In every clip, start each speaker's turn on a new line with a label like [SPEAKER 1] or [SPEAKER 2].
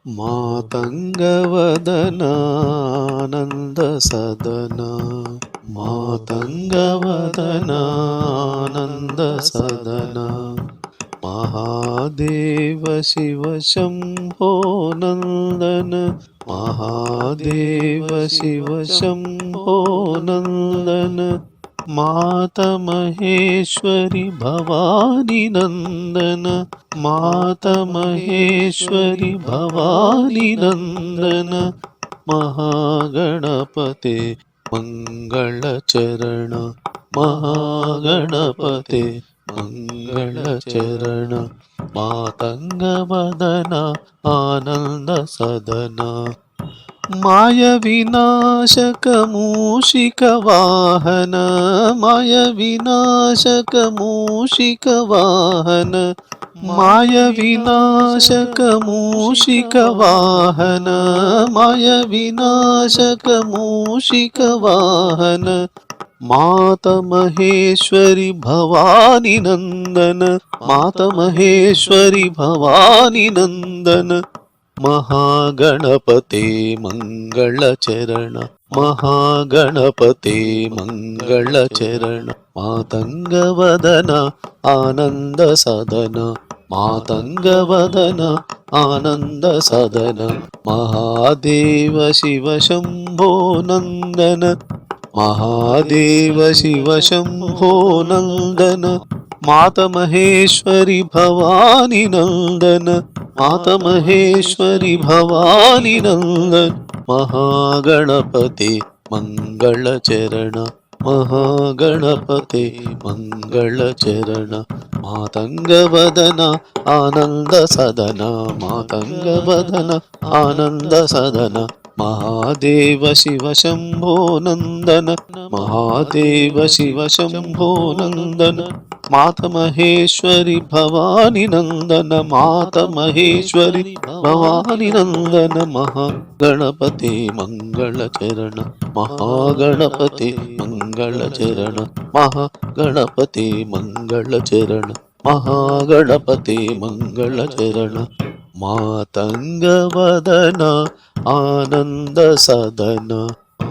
[SPEAKER 1] मातङ्गवदनानन्दसदना मातङ्गवदनानन्दसदना महादेव शिव शम्भो नन्दन महादेव शिव शम्भो नन्दन मातमहेश्वरि भवानी नन्दन मातमहेश्वरि भवानी नन्दन महागणपते मंगलचरण महागणपते मंगलचरण मातंगवदना आनंद सदना my विनाशक मूषिक वाहन my विनाशक मूषिक वाहन माय विनाशक मूषिक वाहन माय विनाशक मूषिक वाहन मातमहेश्वरि भवानी नन्दन मातमहेश्वरि भवानी नन्दन महागणपते मंगलचरण महागणपते मंगलचरण मातंगवदना आनंद सदना मातंगवदना आनंद सदना महादेव शिव शंभो नंदन महादेव शिव शंभो नंदन मातमहेश्वरि भवानी नंदन मातमहेश्वरि भवानी नंदन महागणपते मंगलचरण महागणपते मंगलचरण मातंगवदना आनंद सदना मातंगवदना आनंद सदना महादेव शिव शंभो नंदन महादेव शिव शंभो नंदन मातमहेश्वरि भवानी नंदन मातमहेश्वरि भवानी नंदन महागणपते मंगलचरण महागणपते मंगलचरण महागणपते मंगलचरण महागणपते मंगलचरण मातंगवदना आनंद सदना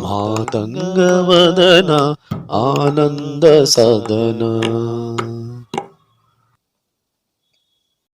[SPEAKER 1] मातंगवदना आनंद सदना।